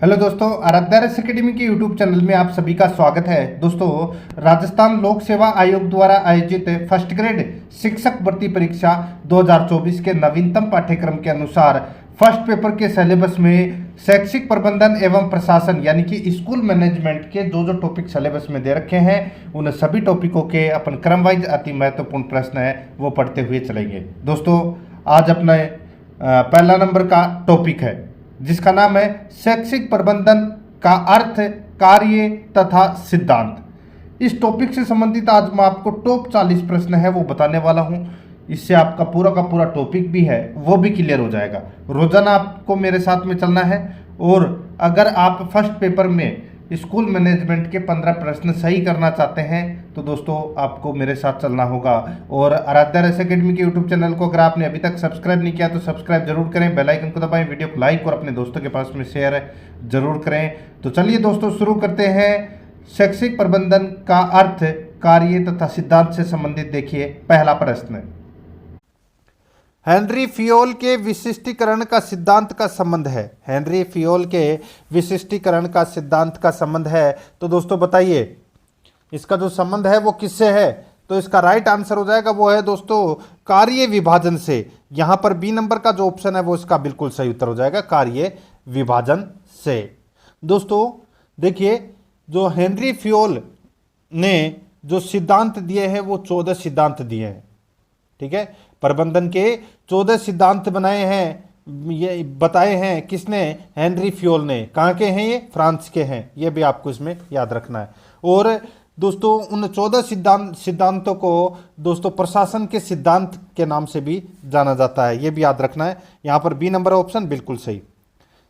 Hello दोस्तों, Aaradhya race academy के YouTube channel में आप सभी का स्वागत है। दोस्तों, राजस्थान लोक सेवा आयोग द्वारा आयोजित फर्स्ट ग्रेड शिक्षक भर्ती परीक्षा 2024 के नवीनतम पाठ्यक्रम के अनुसार फर्स्ट पेपर के सिलेबस में शैक्षिक प्रबंधन एवं प्रशासन यानी कि स्कूल मैनेजमेंट के जो टॉपिक सिलेबस में दे रखे हैं, उन सभी टॉपिकों के अपन क्रम वाइज अति महत्वपूर्ण प्रश्न है वो पढ़ते हुए चलेंगे। दोस्तों, आज अपने पहला नंबर का टॉपिक है जिसका नाम है शैक्षिक प्रबंधन का अर्थ, कार्य तथा सिद्धांत। इस टॉपिक से संबंधित आज मैं आपको टॉप 40 प्रश्न है वो बताने वाला हूं। इससे आपका पूरा का पूरा टॉपिक भी है वो भी क्लियर हो जाएगा। रोजाना आपको मेरे साथ में चलना है और अगर आप फर्स्ट पेपर में स्कूल मैनेजमेंट के 15 प्रश्न सही करना चाहते हैं तो दोस्तों आपको मेरे साथ चलना होगा। और आराध्या रेस एकेडमी के यूट्यूब चैनल को अगर आपने अभी तक सब्सक्राइब नहीं किया तो सब्सक्राइब जरूर करें, बेल आइकन को दबाएं, वीडियो को लाइक और अपने दोस्तों के पास में शेयर जरूर करें। तो चलिए दोस्तों शुरू करते हैं। शैक्षिक प्रबंधन का अर्थ, कार्य तथा सिद्धांत से संबंधित देखिए पहला प्रश्न। हेनरी फियोल के विशिष्टीकरण का सिद्धांत का संबंध है। हेनरी फियोल के विशिष्टीकरण का सिद्धांत का संबंध है तो दोस्तों बताइए इसका जो संबंध है वो किससे है? तो इसका राइट आंसर हो जाएगा वो है दोस्तों कार्य विभाजन से। यहां पर बी नंबर का जो ऑप्शन है वो इसका बिल्कुल सही उत्तर हो जाएगा, कार्य विभाजन से। दोस्तों देखिए, जो हेनरी फियोल ने जो सिद्धांत दिए हैं वो 14 सिद्धांत दिए हैं। ठीक है, प्रबंधन के 14 सिद्धांत बनाए हैं, ये बताए हैं किसने? हेनरी फियोल ने। कहाँ के हैं ये? फ्रांस के हैं। ये भी आपको इसमें याद रखना है। और दोस्तों उन 14 सिद्धांतों को दोस्तों प्रशासन के सिद्धांत के नाम से भी जाना जाता है, ये भी याद रखना है। यहाँ पर बी नंबर ऑप्शन बिल्कुल सही।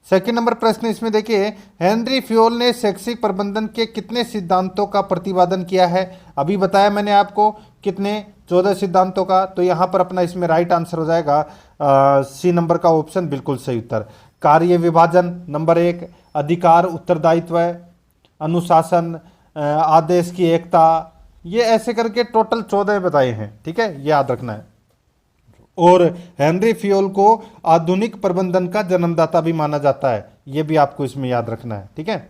सेकंड नंबर प्रश्न इसमें देखिए, हेनरी फियोल ने शैक्षिक प्रबंधन के कितने सिद्धांतों का प्रतिपादन किया है? अभी बताया मैंने आपको कितने, 14 सिद्धांतों का। तो यहाँ पर अपना इसमें राइट आंसर हो जाएगा सी नंबर का ऑप्शन बिल्कुल सही उत्तर। कार्य विभाजन नंबर 1, अधिकार उत्तरदायित्व, अनुशासन, आदेश की एकता, ये ऐसे करके टोटल 14 बताए हैं। ठीक है, ये याद रखना है। और हेनरी फियोल को आधुनिक प्रबंधन का जन्मदाता भी माना जाता है, यह भी आपको इसमें याद रखना है। ठीक है,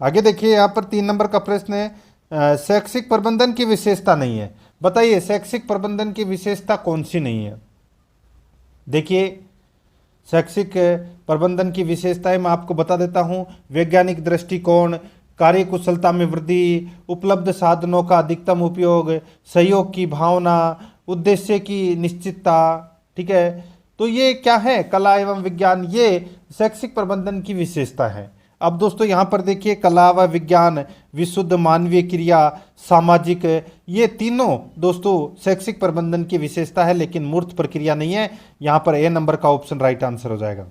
आगे देखिए यहाँ पर 3 नंबर का प्रश्न है, शैक्षिक प्रबंधन की विशेषता नहीं है। बताइए शैक्षिक प्रबंधन की विशेषता कौन सी नहीं है? देखिए शैक्षिक प्रबंधन की विशेषताएं मैं आपको बता देता हूं। वैज्ञानिक दृष्टिकोण, कार्य कुशलता में वृद्धि, उपलब्ध साधनों का अधिकतम उपयोग, सहयोग की भावना, उद्देश्य की निश्चितता। ठीक है, तो ये क्या है? कला एवं विज्ञान, ये शैक्षिक प्रबंधन की विशेषता है। अब दोस्तों यहाँ पर देखिए, कला व विज्ञान, विशुद्ध मानवीय क्रिया, सामाजिक, ये तीनों दोस्तों शैक्षिक प्रबंधन की विशेषता है, लेकिन मूर्त प्रक्रिया नहीं है। यहाँ पर ए नंबर का ऑप्शन राइट आंसर हो जाएगा।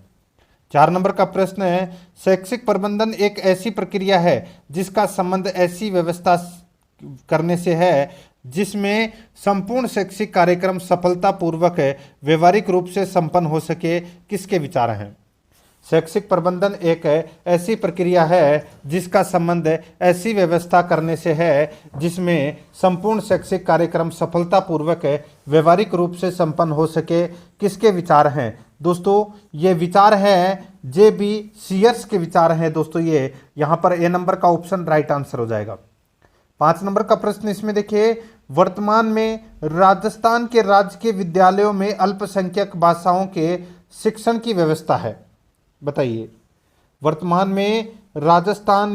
4 नंबर का प्रश्न है, शैक्षिक प्रबंधन एक ऐसी प्रक्रिया है जिसका संबंध ऐसी व्यवस्था करने से है जिसमें संपूर्ण शैक्षिक कार्यक्रम सफलतापूर्वक व्यवहारिक रूप से संपन्न हो सके। किसके विचार हैं? शैक्षिक प्रबंधन एक ऐसी प्रक्रिया है जिसका संबंध ऐसी व्यवस्था करने से है जिसमें संपूर्ण शैक्षिक कार्यक्रम सफलतापूर्वक व्यवहारिक रूप से संपन्न हो सके। किसके विचार हैं? दोस्तों ये विचार हैं जे.बी. सीयर्स के विचार हैं दोस्तों ये। यहाँ पर ए नंबर का ऑप्शन राइट आंसर हो जाएगा। 5 नंबर का प्रश्न इसमें देखिए, वर्तमान में राजस्थान के राजकीय विद्यालयों में अल्पसंख्यक भाषाओं के शिक्षण की व्यवस्था है। बताइए वर्तमान में राजस्थान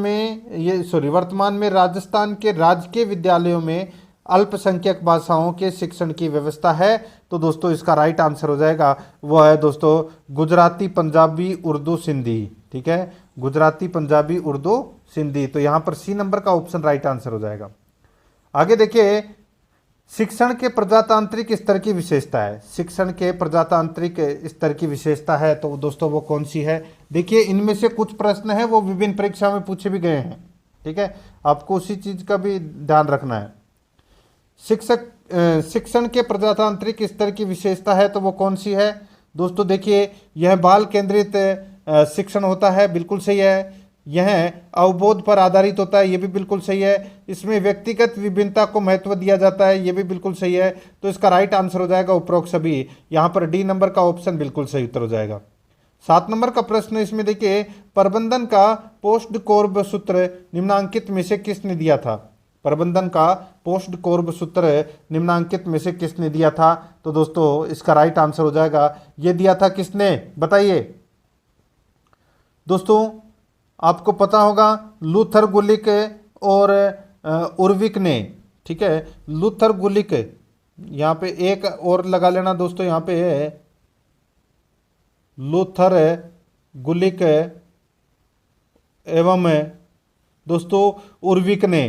के राजकीय विद्यालयों में अल्पसंख्यक भाषाओं के शिक्षण की व्यवस्था है। तो दोस्तों इसका राइट आंसर हो जाएगा वो है दोस्तों गुजराती, पंजाबी, उर्दू, सिंधी। ठीक है, गुजराती, पंजाबी, उर्दू, सिंधी। तो यहाँ पर सी नंबर का ऑप्शन राइट आंसर हो जाएगा। आगे देखिए, शिक्षण के प्रजातांत्रिक स्तर की विशेषता है। शिक्षण के प्रजातांत्रिक स्तर की विशेषता है तो दोस्तों वो कौन सी है? देखिए इनमें से कुछ प्रश्न है वो विभिन्न परीक्षा में पूछे भी गए हैं। ठीक है, आपको उसी चीज का भी ध्यान रखना है। शिक्षण के प्रजातांत्रिक स्तर की विशेषता है तो वो कौन सी है? दोस्तों देखिए, यह बाल केंद्रित शिक्षण होता है, बिल्कुल सही है। यह अवबोध पर आधारित होता है, ये भी बिल्कुल सही है। इसमें व्यक्तिगत विभिन्नता को महत्व दिया जाता है, ये भी बिल्कुल सही है। तो इसका राइट आंसर हो जाएगा उपरोक्त सभी। यहाँ पर डी नंबर का ऑप्शन बिल्कुल सही उत्तर हो जाएगा। 7 नंबर का प्रश्न इसमें देखिए, प्रबंधन का पोस्ट कोर्ब सूत्र निम्नांकित में से किसने दिया था? प्रबंधन का पोस्ट कोर्ब सूत्र निम्नांकित में से किसने दिया था? तो दोस्तों इसका राइट आंसर हो जाएगा, ये दिया था किसने, बताइए दोस्तों। आपको पता होगा लूथर गुलिक और उर्विक ने, ठीक है, लूथर गुलिक, यहाँ पे एक और लगा लेना दोस्तों, यहाँ पे है लूथर गुलिक एवं दोस्तों उर्विक ने,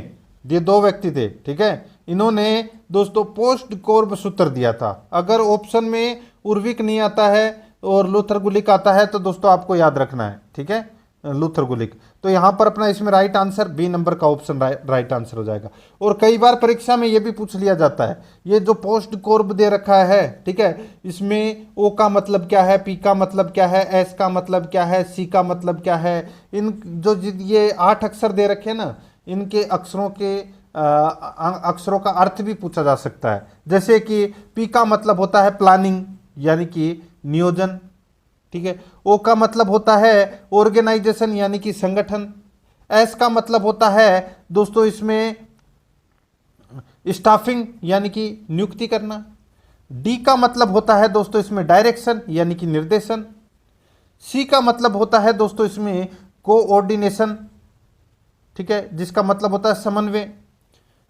ये दो व्यक्ति थे, ठीक है। इन्होंने दोस्तों पोस्ट कोर्ब सूत्र दिया था। अगर ऑप्शन में उर्विक नहीं आता है और लूथर गुलिक आता है तो दोस्तों आपको याद रखना है, ठीक है, लूथर गुलिक। तो यहाँ पर अपना इसमें राइट आंसर बी नंबर का ऑप्शन राइट आंसर हो जाएगा। और कई बार परीक्षा में ये भी पूछ लिया जाता है, ये जो पोस्ट कोर्ब दे रखा है, ठीक है, इसमें ओ का मतलब क्या है, पी का मतलब क्या है, एस का मतलब क्या है, सी का मतलब क्या है। इन जो ये 8 अक्षर दे रखे हैं ना, इनके अक्षरों के अक्षरों का अर्थ भी पूछा जा सकता है। जैसे कि पी का मतलब होता है प्लानिंग यानी कि नियोजन, ठीक है। ओ का मतलब होता है ऑर्गेनाइजेशन यानी कि संगठन। एस का मतलब होता है दोस्तों इसमें स्टाफिंग यानी कि नियुक्ति करना। डी का मतलब होता है दोस्तों इसमें डायरेक्शन यानी कि निर्देशन। सी का मतलब होता है दोस्तों इसमें कोऑर्डिनेशन, ठीक है, जिसका मतलब होता है समन्वय,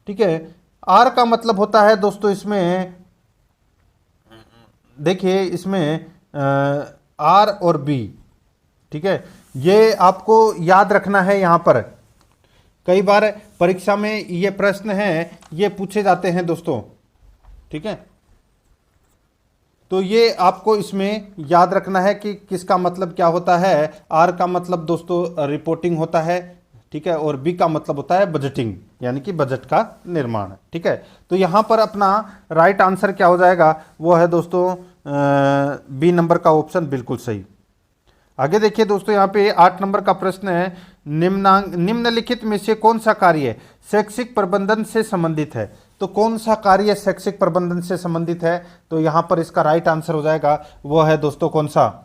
ठीक है। आर का मतलब होता है दोस्तों इसमें देखिए इसमें आर और बी, ठीक है, ये आपको याद रखना है। यहाँ पर कई बार परीक्षा में ये प्रश्न हैं, ये पूछे जाते हैं दोस्तों, ठीक है। तो ये आपको इसमें याद रखना है कि किसका मतलब क्या होता है। आर का मतलब दोस्तों रिपोर्टिंग होता है, ठीक है, और बी का मतलब होता है बजटिंग यानी कि बजट का निर्माण, ठीक है। तो यहाँ पर अपना राइट आंसर क्या हो जाएगा, वो है दोस्तों बी नंबर का ऑप्शन बिल्कुल सही। आगे देखिए दोस्तों, यहाँ पे 8 नंबर का प्रश्न है, निम्नलिखित में से कौन सा कार्य शैक्षिक प्रबंधन से संबंधित है? तो कौन सा कार्य शैक्षिक प्रबंधन से संबंधित है? तो यहाँ पर इसका राइट आंसर हो जाएगा, वो है दोस्तों कौन सा,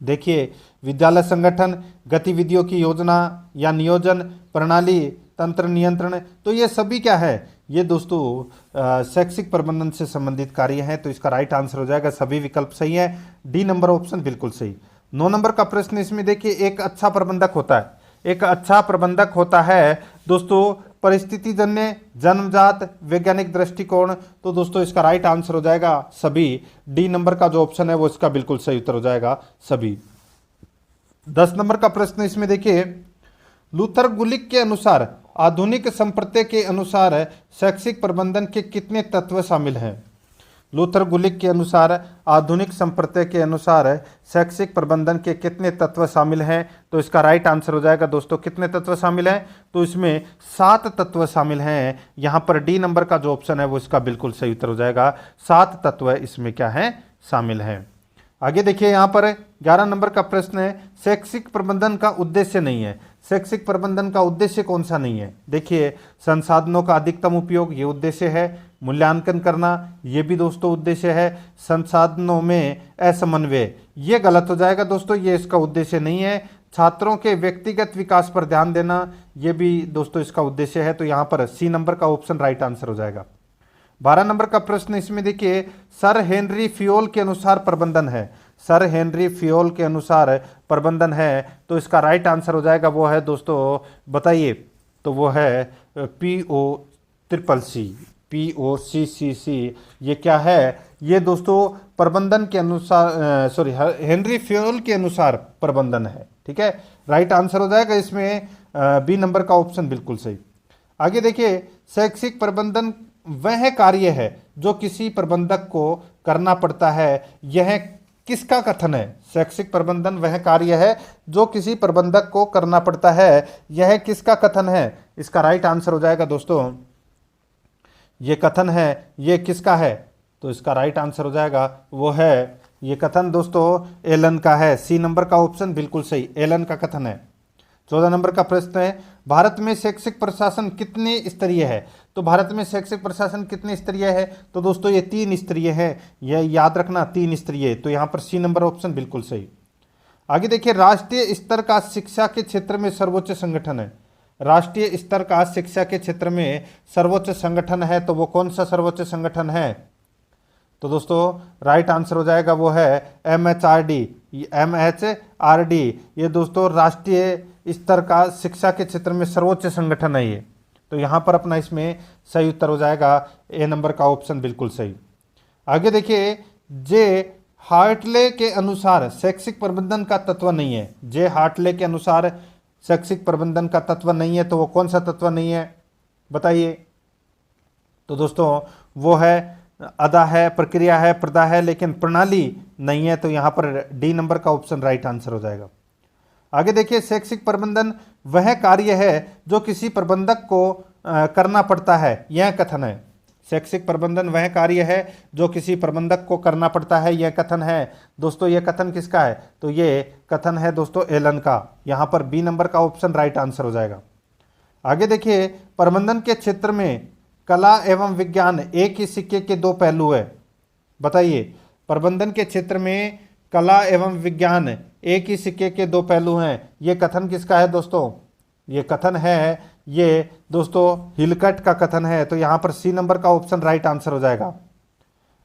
देखिए विद्यालय संगठन, गतिविधियों की योजना या नियोजन, प्रणाली, तंत्र नियंत्रण। तो ये सभी क्या है, ये दोस्तों शैक्षिक प्रबंधन से संबंधित कार्य हैं। तो इसका राइट आंसर हो जाएगा, सभी विकल्प सही है, डी नंबर ऑप्शन बिल्कुल सही। 9 नंबर का प्रश्न इसमें देखिए, एक अच्छा प्रबंधक होता है, एक अच्छा प्रबंधक होता है दोस्तों परिस्थिति जन्य, जन्मजात, वैज्ञानिक दृष्टिकोण। तो दोस्तों इसका राइट आंसर हो जाएगा सभी, डी नंबर का जो ऑप्शन है वो इसका बिल्कुल सही उत्तर हो जाएगा सभी। 10 नंबर का प्रश्न इसमें देखिए, लूथर गुलिक के अनुसार आधुनिक संप्रदाय के अनुसार शैक्षिक प्रबंधन के कितने तत्व शामिल हैं? लूथर गुलिक के अनुसार आधुनिक संप्रदाय के अनुसार शैक्षिक प्रबंधन के कितने तत्व शामिल हैं? तो इसका राइट आंसर हो जाएगा दोस्तों, कितने तत्व शामिल हैं? तो इसमें 7 तत्व शामिल हैं। यहाँ पर डी नंबर का जो ऑप्शन है वो इसका बिल्कुल सही उत्तर हो जाएगा, 7 तत्व इसमें क्या है, शामिल हैं। आगे देखिए यहाँ पर 11 नंबर का प्रश्न है, शैक्षिक प्रबंधन का उद्देश्य नहीं है। शैक्षिक प्रबंधन का उद्देश्य कौन सा नहीं है? देखिए संसाधनों का अधिकतम उपयोग, ये उद्देश्य है। मूल्यांकन करना, ये भी दोस्तों उद्देश्य है। संसाधनों में असमन्वय, ये गलत हो जाएगा दोस्तों, ये इसका उद्देश्य नहीं है। छात्रों के व्यक्तिगत विकास पर ध्यान देना, ये भी दोस्तों इसका उद्देश्य है। तो यहाँ पर सी नंबर का ऑप्शन राइट आंसर हो जाएगा। 12 नंबर का प्रश्न इसमें देखिए, सर हेनरी फियोल के अनुसार प्रबंधन है। सर हेनरी फियोल के अनुसार प्रबंधन है, तो इसका राइट आंसर हो जाएगा, वो है दोस्तों बताइए, तो वो है POCCC। ये क्या है? ये दोस्तों प्रबंधन के अनुसार हेनरी फियोल के अनुसार प्रबंधन है, ठीक है। राइट आंसर हो जाएगा इसमें बी नंबर का ऑप्शन बिल्कुल सही। आगे देखिए, शैक्षिक प्रबंधन वह कार्य है जो किसी प्रबंधक को करना पड़ता है, यह किसका कथन है? शैक्षिक प्रबंधन वह कार्य है जो किसी प्रबंधक को करना पड़ता है, यह किसका कथन है? इसका राइट आंसर हो जाएगा दोस्तों, ये कथन है, ये किसका है? तो इसका राइट आंसर हो जाएगा, वो है, ये कथन दोस्तों एलन का है। सी नंबर का ऑप्शन बिल्कुल सही, एलन का कथन है। 14 नंबर का प्रश्न है, भारत में शैक्षिक प्रशासन कितने स्तरीय है? तो भारत में शैक्षिक प्रशासन कितने स्तरीय है? तो दोस्तों ये 3 स्तरीय है, यह याद रखना, 3 स्तरीय। तो यहाँ पर सी नंबर ऑप्शन बिल्कुल सही। आगे देखिए, राष्ट्रीय स्तर का शिक्षा के क्षेत्र में सर्वोच्च संगठन है। राष्ट्रीय स्तर का शिक्षा के क्षेत्र में सर्वोच्च संगठन है, तो वो कौन सा सर्वोच्च संगठन है? तो दोस्तों राइट आंसर हो जाएगा वो है MHRD। MHRD ये दोस्तों राष्ट्रीय स्तर का शिक्षा के क्षेत्र में सर्वोच्च संगठन है ये। तो यहाँ पर अपना इसमें सही उत्तर हो जाएगा ए नंबर का ऑप्शन बिल्कुल सही। आगे देखिए, जे हार्टले के अनुसार शैक्षिक प्रबंधन का तत्व नहीं है। जे हार्टले के अनुसार शैक्षिक प्रबंधन का तत्व नहीं है, तो वो कौन सा तत्व नहीं है बताइए? तो दोस्तों वो है अदा है, प्रक्रिया है, प्रदा है, लेकिन प्रणाली नहीं है। तो यहाँ पर डी नंबर का ऑप्शन राइट आंसर हो जाएगा। आगे देखिए, शैक्षिक प्रबंधन वह कार्य है जो किसी प्रबंधक को करना पड़ता है, यह कथन है। शैक्षिक प्रबंधन वह कार्य है जो किसी प्रबंधक को करना पड़ता है, यह कथन है। दोस्तों ये कथन किसका है? तो ये कथन है दोस्तों एलन का। यहाँ पर बी नंबर का ऑप्शन राइट आंसर हो जाएगा। आगे देखिए, प्रबंधन के क्षेत्र में कला एवं विज्ञान एक ही सिक्के के दो पहलू है। बताइए, प्रबंधन के क्षेत्र में कला एवं विज्ञान एक ही सिक्के के दो पहलू हैं, ये कथन किसका है दोस्तों? ये कथन है ये दोस्तों हिलकट का कथन है। तो यहाँ पर सी नंबर का ऑप्शन राइट आंसर हो जाएगा।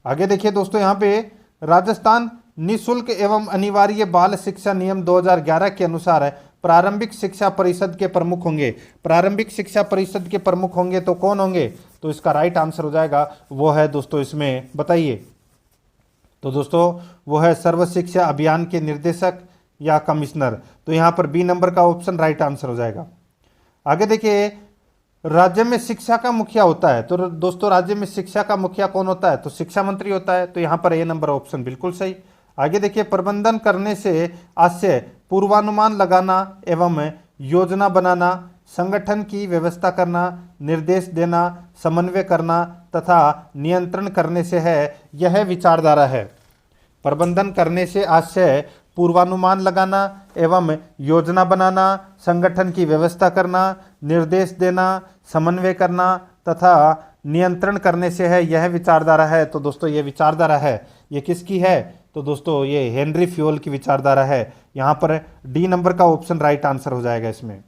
आगे देखिए दोस्तों, यहाँ पे राजस्थान निःशुल्क एवं अनिवार्य बाल शिक्षा नियम 2011 के अनुसार प्रारंभिक शिक्षा परिषद के प्रमुख होंगे। प्रारंभिक शिक्षा परिषद के प्रमुख होंगे तो कौन होंगे? तो इसका राइट आंसर हो जाएगा वो है दोस्तों इसमें बताइए। तो दोस्तों वो है सर्व शिक्षा अभियान के निर्देशक या कमिश्नर। तो यहाँ पर बी नंबर का ऑप्शन राइट आंसर हो जाएगा। आगे देखिए, राज्य में शिक्षा का मुखिया होता है। तो दोस्तों राज्य में शिक्षा का मुखिया कौन होता है? तो शिक्षा मंत्री होता है। तो यहाँ पर ए नंबर ऑप्शन बिल्कुल सही। आगे देखिए, प्रबंधन करने से आशय पूर्वानुमान लगाना एवं योजना बनाना, संगठन की व्यवस्था करना, निर्देश देना, समन्वय करना तथा नियंत्रण करने से है, यह विचारधारा है। प्रबंधन करने से आशय पूर्वानुमान लगाना एवं योजना बनाना, संगठन की व्यवस्था करना, निर्देश देना, समन्वय करना तथा नियंत्रण करने से है, यह विचारधारा है। तो दोस्तों ये विचारधारा है, ये किसकी है? तो दोस्तों ये हेनरी फ्योल की विचारधारा है। यहाँ पर डी नंबर का ऑप्शन राइट आंसर हो जाएगा इसमें।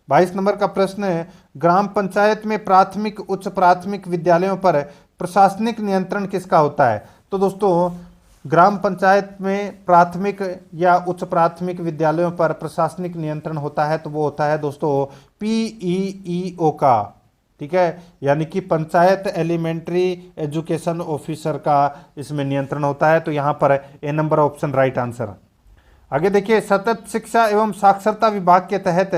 22 नंबर का प्रश्न है, ग्राम पंचायत में प्राथमिक उच्च प्राथमिक विद्यालयों पर प्रशासनिक नियंत्रण किसका होता है? तो दोस्तों ग्राम पंचायत में प्राथमिक या उच्च प्राथमिक विद्यालयों पर प्रशासनिक नियंत्रण होता है, तो वो होता है दोस्तों PEEO का। ठीक है, यानी कि पंचायत एलिमेंट्री एजुकेशन ऑफिसर का इसमें नियंत्रण होता है। तो यहाँ पर ए नंबर ऑप्शन राइट आंसर। आगे देखिए, सतत शिक्षा एवं साक्षरता विभाग के तहत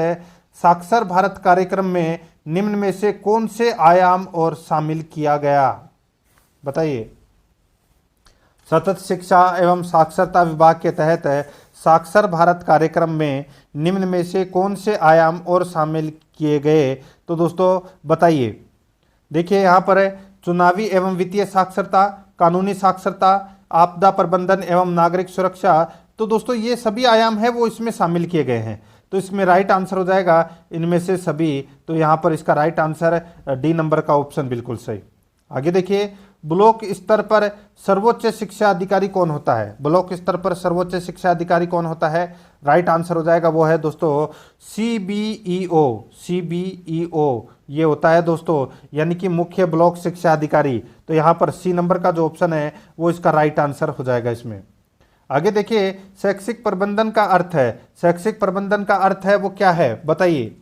साक्षर भारत कार्यक्रम में निम्न में से कौन से आयाम और शामिल किया गया? बताइए। सतत शिक्षा एवं साक्षरता विभाग के तहत साक्षर भारत कार्यक्रम में निम्न में से कौन से आयाम और शामिल किए गए? तो दोस्तों बताइए। देखिए यहाँ पर चुनावी एवं वित्तीय साक्षरता, कानूनी साक्षरता, आपदा प्रबंधन एवं नागरिक सुरक्षा, तो दोस्तों ये सभी आयाम है वो इसमें शामिल किए गए हैं। तो इसमें राइट आंसर हो जाएगा इनमें से सभी। तो यहाँ पर इसका राइट आंसर डी नंबर का ऑप्शन बिल्कुल सही। आगे देखिए, ब्लॉक स्तर पर सर्वोच्च शिक्षा अधिकारी कौन होता है? ब्लॉक स्तर पर सर्वोच्च शिक्षा अधिकारी कौन होता है? राइट आंसर हो जाएगा वो है दोस्तों CBEO। CBEO ये होता है दोस्तों, यानी कि मुख्य ब्लॉक शिक्षा अधिकारी। तो यहाँ पर सी नंबर का जो ऑप्शन है वो इसका राइट आंसर हो जाएगा इसमें। आगे देखिए, शैक्षिक प्रबंधन का अर्थ है। शैक्षिक प्रबंधन का अर्थ है वो क्या है बताइए।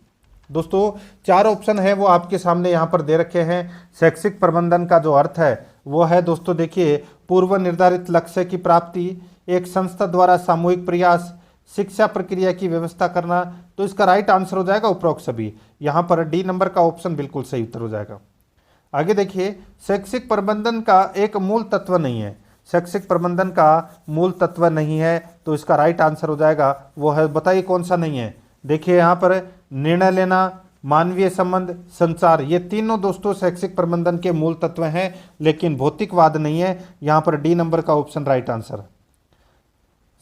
दोस्तों 4 ऑप्शन है वो आपके सामने यहाँ पर दे रखे हैं। शैक्षिक प्रबंधन का जो अर्थ है वो है दोस्तों देखिए, पूर्व निर्धारित लक्ष्य की प्राप्ति, एक संस्था द्वारा सामूहिक प्रयास, शिक्षा प्रक्रिया की व्यवस्था करना। तो इसका राइट आंसर हो जाएगा उपरोक्त सभी। यहाँ पर डी नंबर का ऑप्शन बिल्कुल सही उत्तर हो जाएगा। आगे देखिए, शैक्षिक प्रबंधन का एक मूल तत्व नहीं है। शैक्षिक प्रबंधन का मूल तत्व नहीं है, तो इसका राइट आंसर हो जाएगा वो है, बताइए कौन सा नहीं है। देखिए यहाँ पर निर्णय लेना, मानवीय संबंध, संचार, ये तीनों दोस्तों शैक्षिक प्रबंधन के मूल तत्व हैं, लेकिन भौतिकवाद नहीं है। यहाँ पर डी नंबर का ऑप्शन राइट आंसर।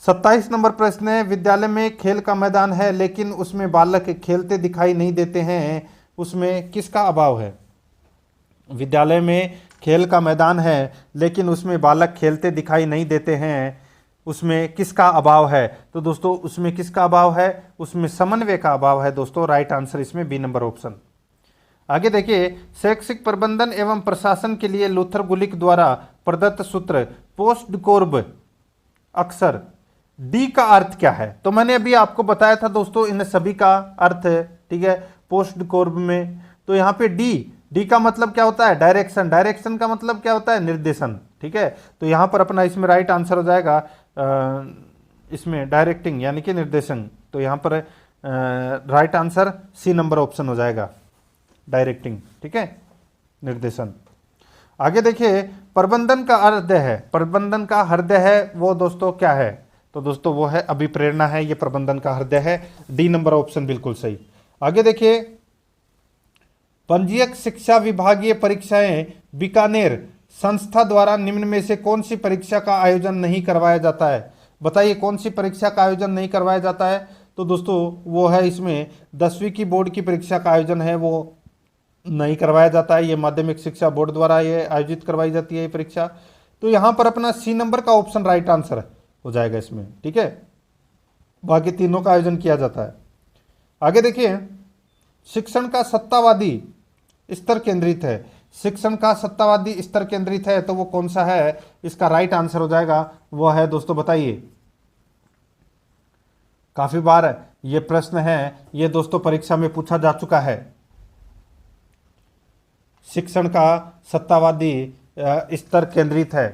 27 नंबर प्रश्न है, विद्यालय में खेल का मैदान है लेकिन उसमें बालक खेलते दिखाई नहीं देते हैं, उसमें किसका अभाव है? विद्यालय में खेल का मैदान है लेकिन उसमें बालक खेलते दिखाई नहीं देते हैं, उसमें किसका अभाव है? तो दोस्तों उसमें किसका अभाव है? उसमें समन्वय का अभाव है दोस्तों। राइट आंसर इसमें बी नंबर ऑप्शन। आगे देखिए, शैक्षिक प्रबंधन एवं प्रशासन के लिए लूथर गुलिक द्वारा प्रदत्त सूत्र पोस्ट कोर्ब अक्सर डी का अर्थ क्या है? तो मैंने अभी आपको बताया था दोस्तों इन सभी का अर्थ, ठीक है, पोस्ट कोर्ब में। तो यहाँ पे डी का मतलब क्या होता है? डायरेक्शन। डायरेक्शन का मतलब क्या होता है? निर्देशन, ठीक है। तो यहाँ पर अपना इसमें राइट आंसर हो जाएगा इसमें डायरेक्टिंग यानी कि निर्देशन। तो यहाँ पर right answer c number option हो जाएगा, डायरेक्टिंग, ठीक है, निर्देशन। आगे देखिए, प्रबंधन का हृदय है, प्रबंधन का हृदय है वो दोस्तों क्या है? तो दोस्तों वो है अभिप्रेरणा है, ये प्रबंधन का हृदय है। डी नंबर ऑप्शन बिल्कुल सही। आगे देखिए, पंजीयक शिक्षा विभागीय परीक्षाएं बीकानेर संस्था द्वारा निम्न में से कौन सी परीक्षा का आयोजन नहीं करवाया जाता है? बताइए कौन सी परीक्षा का आयोजन नहीं करवाया जाता है? तो दोस्तों वो है इसमें 10वीं की बोर्ड की परीक्षा का आयोजन है वो नहीं करवाया जाता है। ये माध्यमिक शिक्षा बोर्ड द्वारा ये आयोजित करवाई जाती है ये परीक्षा। तो यहाँ पर अपना सी नंबर का ऑप्शन राइट आंसर हो जाएगा इसमें, ठीक है। बाकी तीनों का आयोजन किया जाता है। आगे देखिए, शिक्षण का सत्तावादी स्तर केंद्रित है, शिक्षण का सत्तावादी स्तर केंद्रित है तो वो कौन सा है? इसका राइट आंसर हो जाएगा वो है दोस्तों, बताइए। काफी बार ये प्रश्न है, ये दोस्तों परीक्षा में पूछा जा चुका है। शिक्षण का सत्तावादी स्तर केंद्रित है,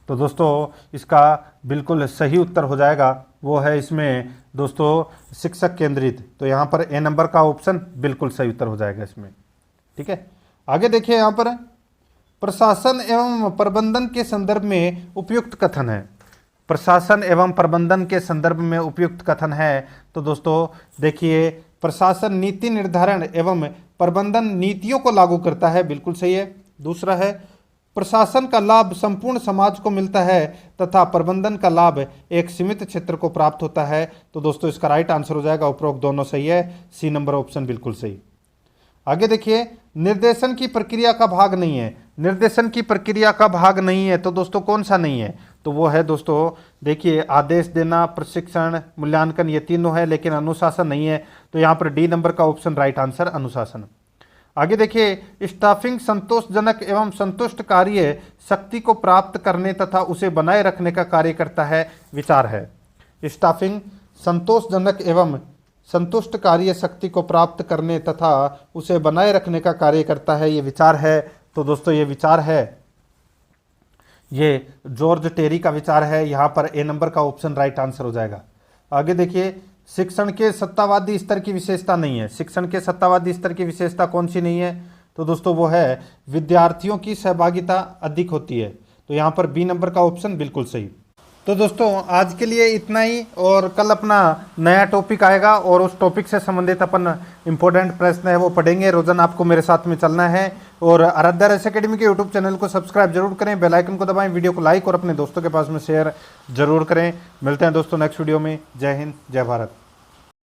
तो दोस्तों इसका बिल्कुल सही उत्तर हो जाएगा वो है इसमें दोस्तों शिक्षक केंद्रित। तो यहाँ पर ए नंबर का ऑप्शन बिल्कुल सही उत्तर हो जाएगा इसमें, ठीक है। आगे देखिए, यहाँ पर प्रशासन एवं प्रबंधन के संदर्भ में उपयुक्त कथन है, प्रशासन एवं प्रबंधन के संदर्भ में उपयुक्त कथन है। तो दोस्तों देखिए, प्रशासन नीति निर्धारण एवं प्रबंधन नीतियों को लागू करता है, बिल्कुल सही है। दूसरा है, प्रशासन का लाभ संपूर्ण समाज को मिलता है तथा प्रबंधन का लाभ एक सीमित क्षेत्र को प्राप्त होता है। तो दोस्तों इसका राइट आंसर हो जाएगा, उपरोक्त दोनों सही है, सी नंबर ऑप्शन बिल्कुल सही। आगे देखिए, निर्देशन की प्रक्रिया का भाग नहीं है, निर्देशन की प्रक्रिया का भाग नहीं है तो दोस्तों कौन सा नहीं है? तो वो है दोस्तों देखिए, आदेश देना, प्रशिक्षण, मूल्यांकन, ये तीनों है, लेकिन अनुशासन नहीं है। तो यहाँ पर डी नंबर का ऑप्शन राइट आंसर अनुशासन। आगे देखिए, स्टाफिंग संतोषजनक एवं संतुष्ट कार्य शक्ति को प्राप्त करने तथा उसे बनाए रखने का कार्य करता है, विचार है। स्टाफिंग संतोषजनक एवं संतुष्ट कार्य शक्ति को प्राप्त करने तथा उसे बनाए रखने का कार्य करता है, ये विचार है। तो दोस्तों ये विचार है, ये जॉर्ज टेरी का विचार है। यहाँ पर ए नंबर का ऑप्शन राइट आंसर हो जाएगा। आगे देखिए, शिक्षण के सत्तावादी स्तर की विशेषता नहीं है, शिक्षण के सत्तावादी स्तर की विशेषता कौन सी नहीं है? तो दोस्तों वो है विद्यार्थियों की सहभागिता अधिक होती है। तो यहाँ पर बी नंबर का ऑप्शन बिल्कुल सही। तो दोस्तों आज के लिए इतना ही, और कल अपना नया टॉपिक आएगा और उस टॉपिक से संबंधित अपन इंपॉर्टेंट प्रश्न है वो पढ़ेंगे। रोजाना आपको मेरे साथ में चलना है। और आराध्या रेस एकेडमी के यूट्यूब चैनल को सब्सक्राइब जरूर करें, बेल आइकन को दबाएं, वीडियो को लाइक और अपने दोस्तों के पास में शेयर जरूर करें। मिलते हैं दोस्तों नेक्स्ट वीडियो में। जय हिंद, जय भारत।